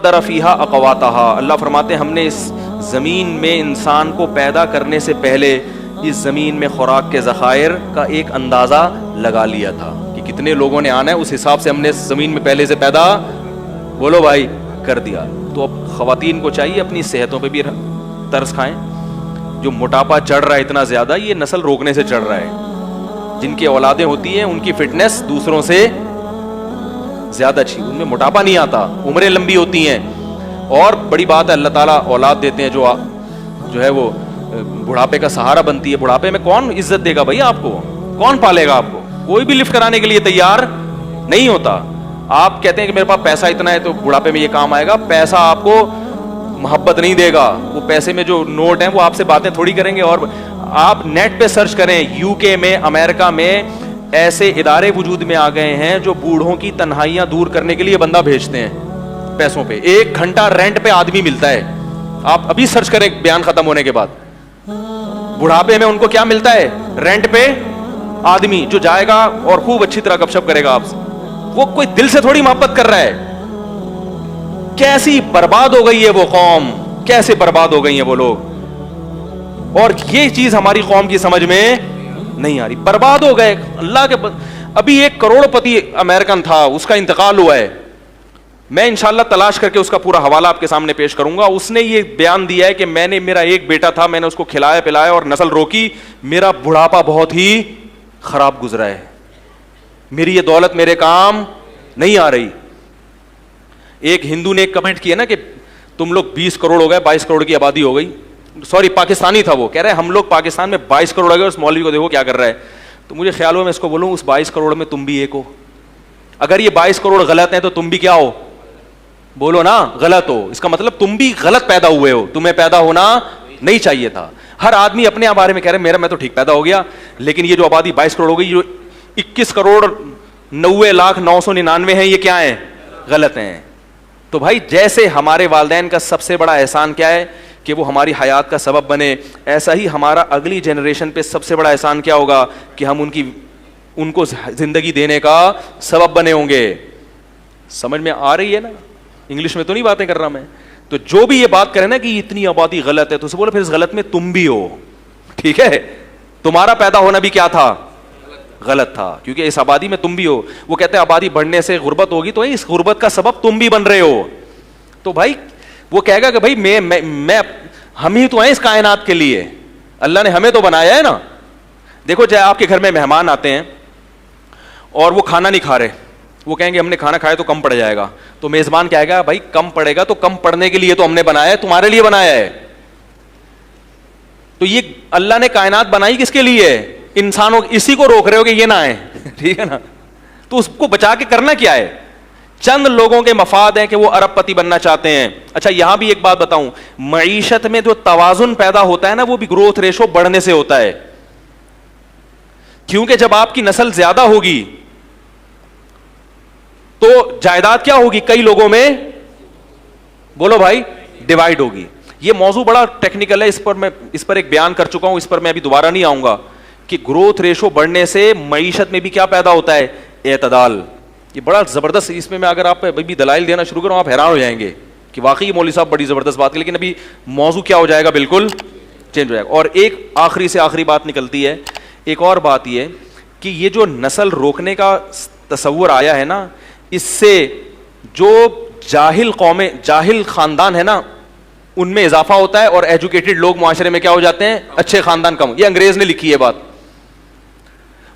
در فیہا اقواتہا، اللہ فرماتے ہیں ہم نے اس زمین میں انسان کو پیدا کرنے سے پہلے اس زمین میں خوراک کے ذخائر کا ایک اندازہ لگا لیا تھا کہ کتنے لوگوں نے آنا ہے، اس حساب سے ہم نے زمین میں پہلے سے پیدا بولو بھائی کر دیا. تو اب خواتین کو چاہیے اپنی صحتوں پہ بھی ترس کھائیں. جو موٹاپا چڑھ رہا ہے اتنا زیادہ، یہ نسل روکنے سے چڑھ رہا ہے. جن کی اولادیں ہوتی ہیں ان کی فٹنس دوسروں سے زیادہ اچھی، ان میں موٹاپا نہیں آتا، عمریں لمبی ہوتی ہیں. اور بڑی بات ہے اللہ تعالیٰ اولاد دیتے ہیں جو ہے وہ بڑھاپے کا سہارا بنتی ہے. بڑھاپے میں کون عزت دے گا بھائی آپ کو؟ کون پالے گا آپ کو؟ کوئی بھی لفٹ کرانے کے لیے تیار نہیں ہوتا. آپ کہتے ہیں کہ میرے پاس پیسہ اتنا ہے تو بڑھاپے میں یہ کام آئے گا. پیسہ آپ کو محبت نہیں دے گا. وہ پیسے میں جو نوٹ ہیں وہ آپ سے باتیں تھوڑی کریں گے. اور آپ نیٹ پہ سرچ کریں، یو کے میں، امریکہ میں ایسے ادارے وجود میں آ گئے ہیں جو بوڑھوں کی تنہائیاں دور کرنے کے لیے بندہ بھیجتے ہیں پیسوں پہ. 1 گھنٹہ رینٹ پہ آدمی ملتا ہے. آپ ابھی سرچ کریں بیان ختم ہونے کے بعد. بڑھاپے میں ان کو کیا ملتا ہے؟ رینٹ پہ آدمی جو جائے گا اور خوب اچھی طرح گپ شپ کرے گا آپ سے. وہ کوئی دل سے تھوڑی محبت کر رہا ہے. کیسی برباد ہو گئی ہے وہ قوم، کیسے برباد ہو گئی ہیں وہ لوگ. اور یہ چیز ہماری قوم کی سمجھ میں نہیں آ رہی. برباد ہو گئے. اللہ کے ابھی 1 کروڑ پتی امریکن تھا، اس کا انتقال ہوا ہے. میں انشاءاللہ تلاش کر کے اس کا پورا حوالہ آپ کے سامنے پیش کروں گا. اس نے یہ بیان دیا ہے کہ میرا ایک بیٹا تھا، میں نے اس کو کھلایا پلایا اور نسل روکی، میرا بڑھاپا بہت ہی خراب گزرا ہے، میری یہ دولت میرے کام نہیں آ رہی. ایک ہندو نے ایک کمنٹ کیا نا کہ تم لوگ 20 کروڑ ہو گئے، 22 کروڑ کی آبادی ہو گئی. سوری پاکستانی تھا وہ، کہہ رہے ہم لوگ پاکستان میں 22 کروڑ ہو گئے، اس مولوی کو دیکھو کیا کر رہا ہے. تو مجھے خیال ہوا میں اس کو بولوں اس 22 کروڑ میں تم بھی ایک ہو. اگر یہ 22 کروڑ غلط ہیں تو تم بھی کیا ہو؟ بولو نا غلط ہو. اس کا مطلب تم بھی غلط پیدا ہوئے ہو، تمہیں پیدا ہونا نہیں چاہیے تھا. ہر آدمی اپنے بارے میں کہہ رہے میں تو ٹھیک پیدا ہو گیا، لیکن یہ جو آبادی 22 کروڑ ہو گئی، جو 21 کروڑ 90,999 ہیں، یہ کیا ہیں؟ غلط ہیں. تو بھائی جیسے ہمارے والدین کا سب سے بڑا احسان کیا ہے کہ وہ ہماری حیات کا سبب بنے، ایسا ہی ہمارا اگلی جنریشن پہ سب سے بڑا احسان کیا ہوگا کہ ہم ان کو زندگی دینے کا سبب بنے ہوں گے. سمجھ میں آ رہی ہے نا؟ انگلش میں تو نہیں باتیں کر رہا میں. تو جو بھی یہ بات کرے نا کہ اتنی آبادی غلط ہے، تو اسے بولو پھر اس غلط میں تم بھی ہو. ٹھیک ہے، تمہارا پیدا ہونا بھی کیا تھا؟ غلط تھا، کیونکہ اس آبادی میں تم بھی ہو. وہ کہتے ہیں آبادی بڑھنے سے غربت ہوگی، تو اس غربت کا سبب تم بھی بن رہے ہو. تو بھائی وہ کہے گا کہ بھائی میں ہم ہی تو ہیں اس کائنات کے لیے، اللہ نے ہمیں تو بنایا ہے نا. دیکھو جائے آپ کے گھر میں مہمان آتے ہیں اور وہ کھانا نہیں کھا رہے، وہ کہیں گے ہم نے کھانا کھایا تو کم پڑ جائے گا. تو میزبان کہے گا بھائی کم پڑے گا تو کم پڑنے کے لیے تو ہم نے بنایا ہے، تمہارے لیے بنایا ہے. تو یہ اللہ نے کائنات بنائی کس کے لیے؟ انسانوں. اسی کو روک رہے ہو کہ یہ نہ آئے. ٹھیک ہے نا؟ تو اس کو بچا کے کرنا کیا ہے؟ چند لوگوں کے مفاد ہیں کہ وہ ارب پتی بننا چاہتے ہیں. اچھا یہاں بھی ایک بات بتاؤں، معیشت میں جو توازن پیدا ہوتا ہے نا، وہ بھی گروتھ ریشو بڑھنے سے ہوتا ہے. کیونکہ جب آپ کی نسل زیادہ ہوگی تو جائیداد کیا ہوگی؟ کئی لوگوں میں بولو بھائی ڈیوائڈ ہوگی. یہ موضوع بڑا ٹیکنیکل ہے، اس پر ایک بیان کر چکا ہوں، اس پر میں ابھی دوبارہ نہیں آؤں گا کہ گروتھ ریشو بڑھنے سے معیشت میں بھی کیا پیدا ہوتا ہے؟ اعتدال. یہ بڑا زبردست، اس میں اگر آپ بھی دلائل دینا شروع کروں آپ حیران ہو جائیں گے کہ واقعی مولوی صاحب بڑی زبردست بات ہے. لیکن ابھی موضوع کیا ہو جائے گا؟ بالکل چینج ہو جائے گا. اور ایک آخری سے آخری بات نکلتی ہے، ایک اور بات یہ کہ یہ جو نسل روکنے کا تصور آیا ہے نا، اس سے جو جاہل خاندان ہے نا ان میں اضافہ ہوتا ہے، اور ایجوکیٹڈ لوگ معاشرے میں کیا ہو جاتے ہیں؟ اچھے خاندان کم. یہ انگریز نے لکھی ہے بات.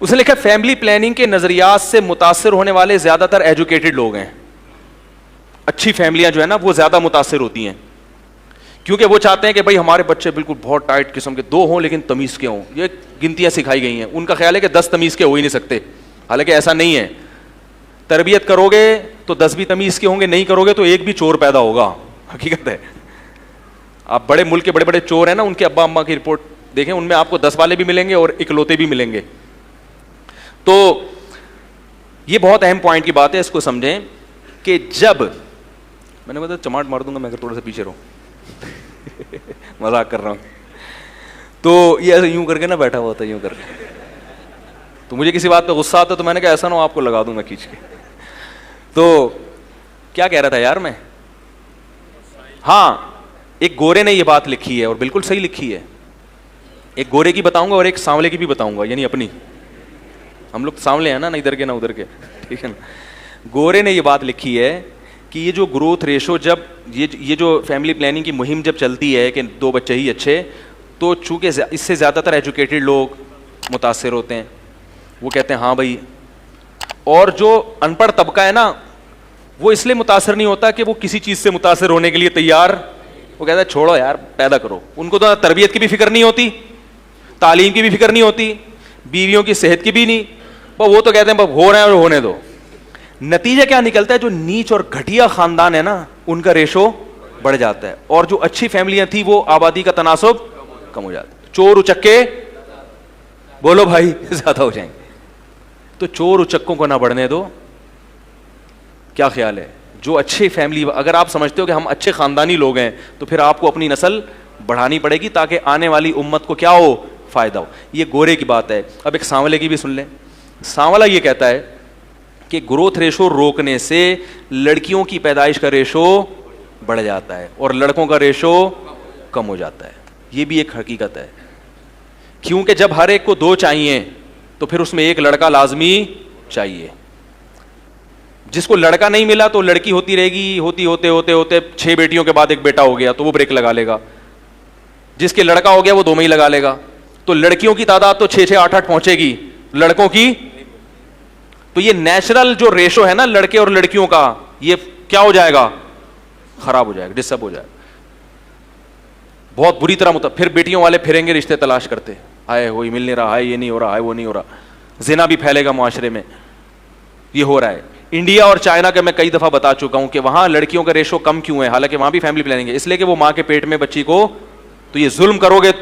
اس نے لکھا فیملی پلاننگ کے نظریات سے متاثر ہونے والے زیادہ تر ایجوکیٹڈ لوگ ہیں. اچھی فیملیاں جو ہے نا وہ زیادہ متاثر ہوتی ہیں، کیونکہ وہ چاہتے ہیں کہ بھائی ہمارے بچے بالکل بہت ٹائٹ قسم کے 2 ہوں لیکن تمیز کے ہوں. یہ گنتیاں سکھائی گئی ہیں. ان کا خیال ہے کہ 10 تمیز کے ہو ہی نہیں سکتے، حالانکہ ایسا نہیں ہے. تربیت کرو گے تو 10 بھی تمیز کے ہوں گے، نہیں کرو گے تو ایک بھی چور پیدا ہوگا. حقیقت ہے. آپ بڑے ملک کے بڑے بڑے چور ہیں نا، ان کے ابا اماں کی رپورٹ دیکھیں، ان میں آپ کو 10 والے بھی ملیں گے اور اکلوتے بھی ملیں گے. تو یہ بہت اہم پوائنٹ کی بات ہے، اس کو سمجھیں کہ جب میں نے بتا چماٹ مار دوں گا میں اگر تھوڑا سا پیچھے رہوں مذاق کر رہا ہوں. تو یہ ایسے یوں کر کے نا بیٹھا ہوا تھا، یوں کر کے. تو مجھے کسی بات پہ غصہ آتا تو میں نے کہا ایسا نہ ہو آپ کو لگا دوں میں کھینچ کے. تو کیا کہہ رہا تھا یار میں؟ ہاں ایک گورے نے یہ بات لکھی ہے اور بالکل صحیح لکھی ہے. ایک گورے کی بتاؤں گا اور ایک سانولے کی بھی بتاؤں گا, یعنی اپنی, ہم لوگ سانولے ہیں نا, نہ ادھر کے نہ ادھر کے, ٹھیک ہے نا. گورے نے یہ بات لکھی ہے کہ یہ جو گروتھ ریشو, جب یہ جو فیملی پلاننگ کی مہم جب چلتی ہے کہ 2 بچے ہی اچھے, تو چونکہ اس سے زیادہ تر ایجوکیٹڈ لوگ متاثر ہوتے ہیں, وہ کہتے ہیں ہاں بھائی, اور جو ان پڑھ طبقہ ہے نا وہ اس لیے متاثر نہیں ہوتا کہ وہ کسی چیز سے متاثر ہونے کے لیے تیار, وہ کہتا ہے چھوڑو یار پیدا کرو. ان کو تو تربیت کی بھی فکر نہیں ہوتی, تعلیم کی بھی فکر نہیں ہوتی, بیویوں کی صحت کی بھی نہیں, وہ تو کہتے ہیں ہو رہے ہیں اور ہونے دو. نتیجہ کیا نکلتا ہے, جو نیچ اور گھٹیا خاندان ہے نا ان کا ریشو بڑھ جاتا ہے, اور جو اچھی فیملیاں تھیں وہ آبادی کا تناسب کم ہو جاتا ہے. چور اچکے بولو بھائی زیادہ ہو جائیں گے, تو چور اچکوں کو نہ بڑھنے دو. کیا خیال ہے, جو اچھے فیملی, اگر آپ سمجھتے ہو کہ ہم اچھے خاندانی لوگ ہیں تو پھر آپ کو اپنی نسل بڑھانی پڑے گی تاکہ آنے والی امت کو کیا ہو, فائدہ ہو. یہ گورے کی بات ہے. اب ایک سانولے کی بھی سن لیں. سانولا یہ کہتا ہے کہ گروتھ ریشو روکنے سے لڑکیوں کی پیدائش کا ریشو بڑھ جاتا ہے اور لڑکوں کا ریشو کم ہو جاتا ہے. یہ بھی ایک حقیقت ہے, کیونکہ جب ہر ایک کو 2 چاہیے تو پھر اس میں ایک لڑکا لازمی چاہیے. جس کو لڑکا نہیں ملا تو لڑکی ہوتی رہے گی, ہوتے 6 بیٹیوں کے بعد ایک بیٹا ہو گیا تو وہ بریک لگا لے گا. جس کے لڑکا ہو گیا وہ 2 میں ہی لگا لے گا. تو لڑکیوں کی تعداد تو 6 8 پہنچے گی, لڑکوں کی, تو یہ نیچرل جو ریشو ہے نا لڑکے اور لڑکیوں کا, یہ کیا ہو جائے گا, خراب ہو جائے گا, ڈسٹرب ہو جائے گا بہت بری طرح. پھر بیٹیوں والے پھریں گے رشتے تلاش کرتے, ہائے وہی مل نہیں رہا, ہائے یہ نہیں ہو رہا, ہائے وہ نہیں ہو رہا. زنا بھی پھیلے گا معاشرے میں, یہ ہو رہا ہے. انڈیا اور چائنا کا میں کئی دفعہ بتا چکا ہوں کہ وہاں لڑکیوں کا ریشو کم کیوں ہے, حالانکہ وہاں بھی فیملی پلاننگ ہے, اس لیے کہ وہ ماں کے پیٹ میں بچی کو, تو یہ ظلم کرو گے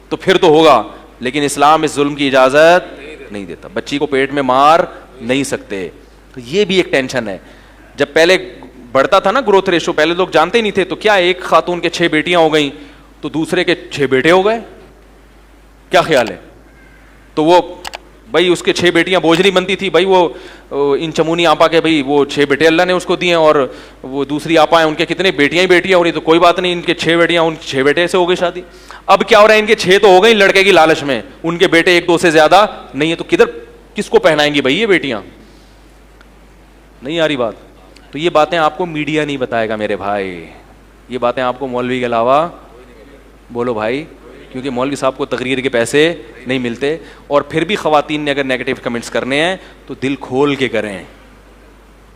تو پھر تو ہوگا, لیکن اسلام اس ظلم کی اجازت نہیں دیتا. بچی کو پیٹ میں مار نہیں سکتے. تو یہ بھی ایک ٹینشن ہے. جب پہلے بڑھتا تھا نا گروتھ ریشو, پہلے لوگ جانتے ہی نہیں تھے, تو کیا ایک خاتون کے 6 بیٹیاں ہو گئیں تو دوسرے کے 6 بیٹے ہو گئے. کیا خیال ہے, تو وہ بھائی اس کے 6 بیٹیاں بوجھ نہیں بنتی تھی بھائی, وہ ان چمونی آپا کے بھائی وہ 6 بیٹے اللہ نے اس کو دیے, اور وہ دوسری آپا ہیں ان کے کتنے بیٹیاں ہی بیٹیاں ہو رہی, تو کوئی بات نہیں, ان کے 6 بیٹیاں, ان 6 بیٹے سے ہو گئی شادی. اب کیا ہو رہا ہے, ان کے 6 تو ہو گئی لڑکے کی لالچ میں, ان کے بیٹے 1 2 سے زیادہ نہیں ہے, تو کس کو پہنائیں گی بھائی یہ بیٹیاں. نہیں آ رہی بات. تو یہ باتیں آپ کو میڈیا نہیں بتائے گا میرے بھائی, یہ باتیں آپ کو مولوی کے علاوہ, بولو بھائی, کیونکہ مولوی صاحب کو تقریر کے پیسے نہیں ملتے. اور پھر بھی خواتین نے اگر نیگیٹو کمنٹس کرنے ہیں تو دل کھول کے کریں,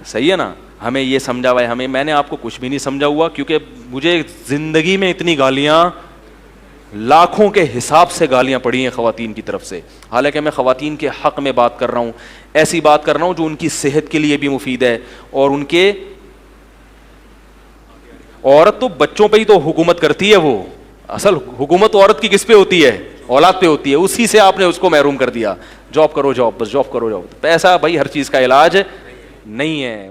صحیح ہے نا. ہمیں یہ سمجھا ہوا ہے, میں نے آپ کو کچھ بھی نہیں سمجھا ہوا, کیونکہ مجھے زندگی میں اتنی گالیاں, لاکھوں کے حساب سے گالیاں پڑی ہیں خواتین کی طرف سے. حالانکہ میں خواتین کے حق میں بات کر رہا ہوں, ایسی بات کر رہا ہوں جو ان کی صحت کے لیے بھی مفید ہے, اور ان کے, عورت تو بچوں پہ ہی تو حکومت کرتی ہے, وہ اصل حکومت عورت کی کس پہ ہوتی ہے, اولاد پہ ہوتی ہے. اسی سے آپ نے اس کو محروم کر دیا, جاب کرو جاب, بس جاب کرو جاب. پیسہ بھائی ہر چیز کا علاج نہیں ہے.